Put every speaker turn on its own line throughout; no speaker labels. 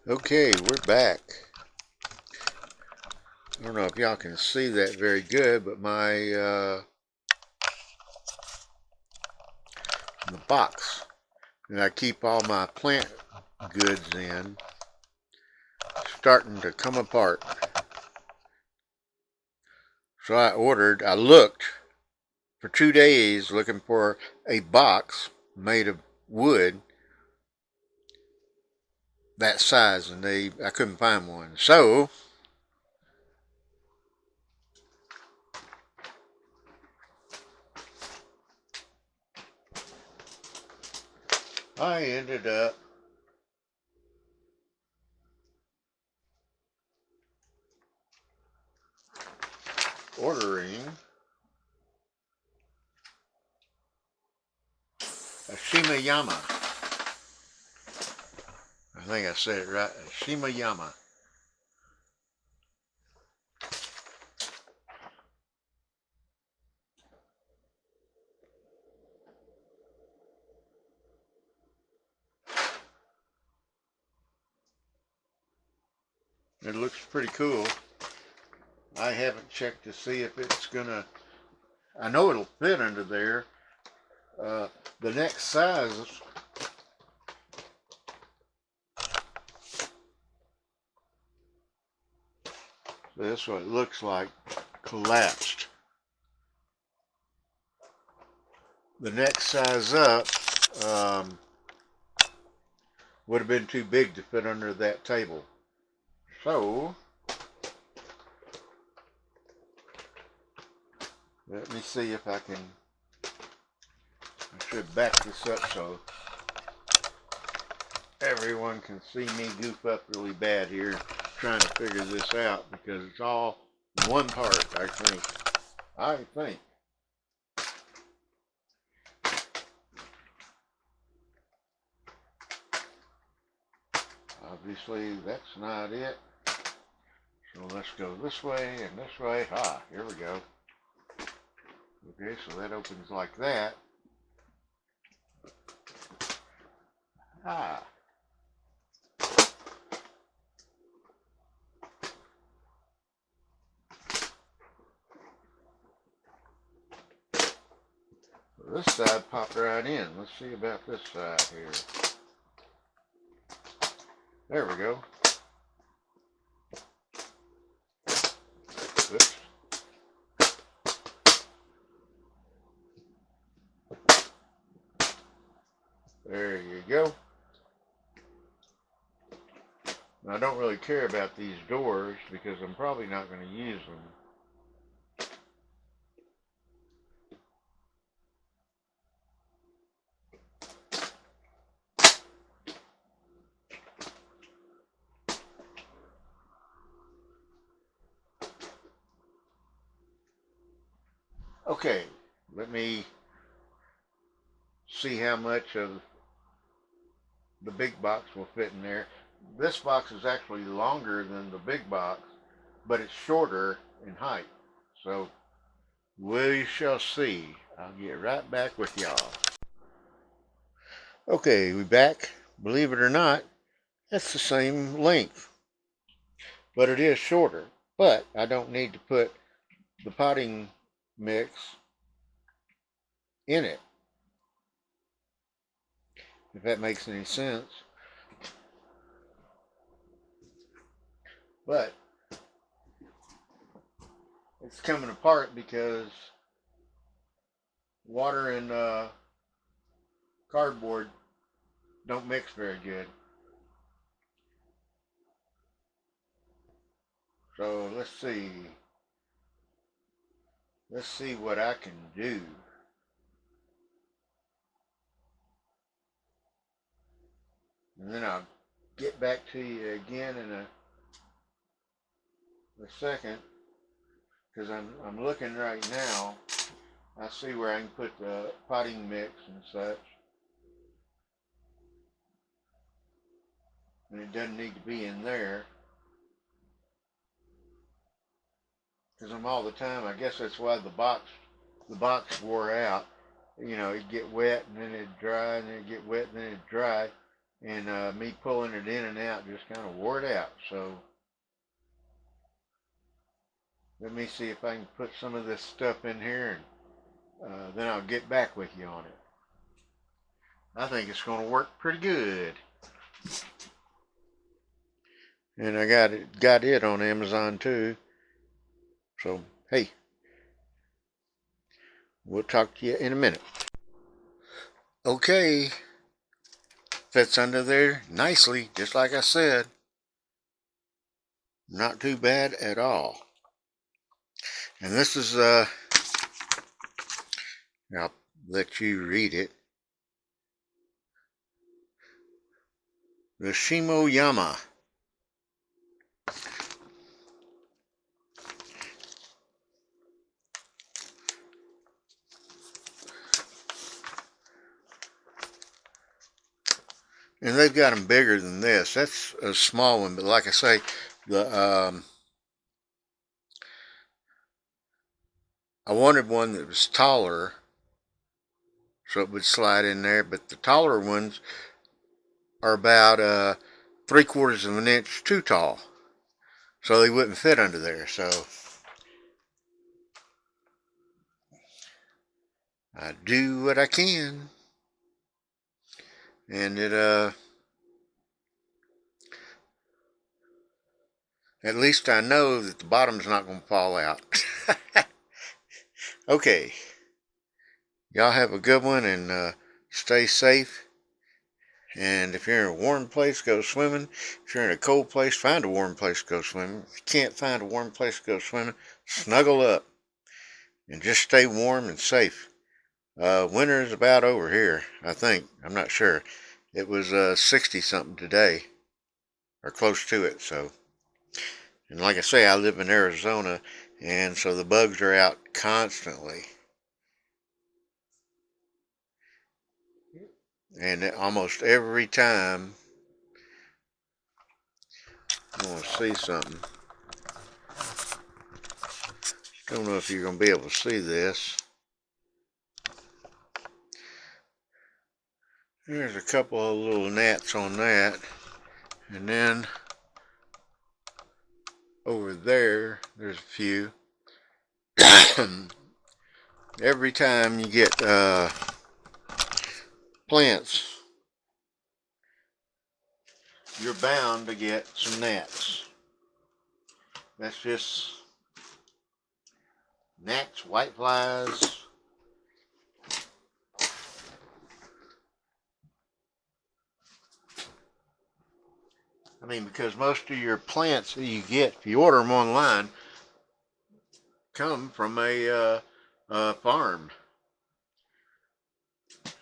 Okay, we're back. I don't know if y'all can see that very good, but the box that I keep all my plant goods in starting to come apart. So I looked for 2 days looking for a box made of wood that size, and I couldn't find one. So I ended up ordering a SHIMOYAMA. I think I said it right. A SHIMOYAMA. It looks pretty cool. I haven't checked to see if it's gonna. I know it'll fit under there. The next size. That's what it looks like, collapsed. The next size up would have been too big to fit under that table. So let me see if I can. I should back this up so everyone can see me goof up really bad here trying to figure this out, because it's all one part, I think. Obviously that's not it. So let's go this way and this way. Ah, here we go. Okay, so that opens like that. Ah. This side popped right in. Let's see about this side here. There we go. Oops. There you go. Now, I don't really care about these doors because I'm probably not going to use them. Okay, let me see how much of the big box will fit in there. This box is actually longer than the big box, but it's shorter in height. So we shall see. I'll get right back with y'all. Okay, we back. Believe it or not, that's the same length, but it is shorter. But I don't need to put the potting mix in it, if that makes any sense. But it's coming apart because water and cardboard don't mix very good. So let's see. Let's see what I can do. And then I'll get back to you again in a second, because I'm looking right now. I see where I can put the potting mix and such. And it doesn't need to be in there, because I'm all the time. I guess that's why the box wore out. You know, it'd get wet and then it'd dry, and then it'd get wet and then it'd dry. and me pulling it in and out just kind of wore it out. So let me see if I can put some of this stuff in here, and then I'll get back with you on it. I think it's going to work pretty good. And I got it on Amazon too. So hey, we'll talk to you in a minute. Okay, fits under there nicely, just like I said. Not too bad at all. And this is I'll let you read it. The SHIMOYAMA. And they've got them bigger than this. That's a small one, but like I say, the I wanted one that was taller, so it would slide in there. But the taller ones are about 3/4 of an inch too tall, so they wouldn't fit under there. So I do what I can, and it at least I know that the bottom's not going to fall out. Okay, y'all have a good one, and stay safe. And if you're in a warm place, go swimming. If you're in a cold place, find a warm place to go swimming. If you can't find a warm place to go swimming, snuggle up and just stay warm and safe. Winter is about over here, I think. I'm not sure. It was 60 something today, or close to it. So, and like I say, I live in Arizona, and so the bugs are out constantly. And almost every time I want to see something. Don't know if you're going to be able to see this. There's a couple of little gnats on that. And then over there, there's a few. Every time you get plants, you're bound to get some gnats. That's just gnats, whiteflies. I mean, because most of your plants that you get, if you order them online, come from a farm.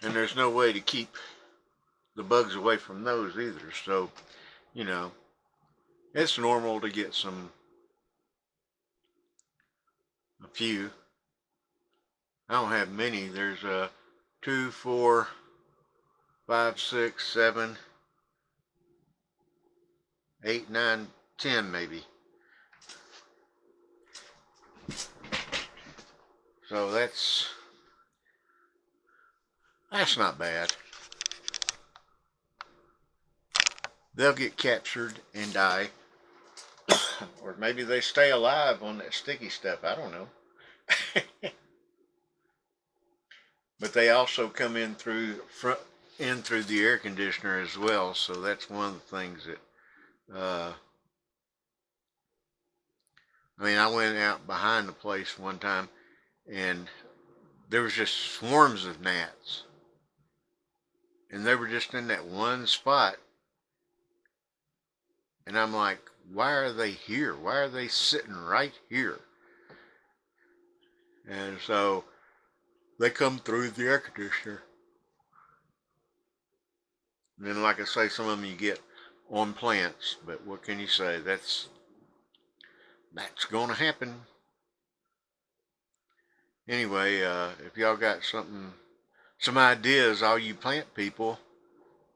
And there's no way to keep the bugs away from those either. So, you know, it's normal to get a few. I don't have many. There's 2, 4, 5, 6, 7, 8, 9, 10 maybe. So that's not bad. They'll get captured and die. Or maybe they stay alive on that sticky stuff. I don't know. But they also come in through the air conditioner as well. So that's one of the things that I mean, I went out behind the place one time, and there was just swarms of gnats, and they were just in that one spot. And I'm like, why are they here? Why are they sitting right here? And so they come through the air conditioner. And then, like I say, some of them you get on plants, but what can you say? That's going to happen. Anyway, if y'all got some ideas, all you plant people,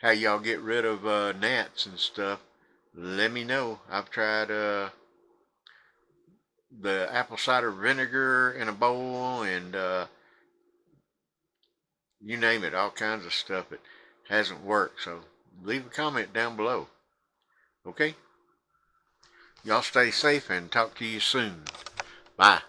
how y'all get rid of gnats and stuff, let me know. I've tried the apple cider vinegar in a bowl, and you name it, all kinds of stuff. It hasn't worked. So leave a comment down below. Okay? Y'all stay safe and talk to you soon. Bye.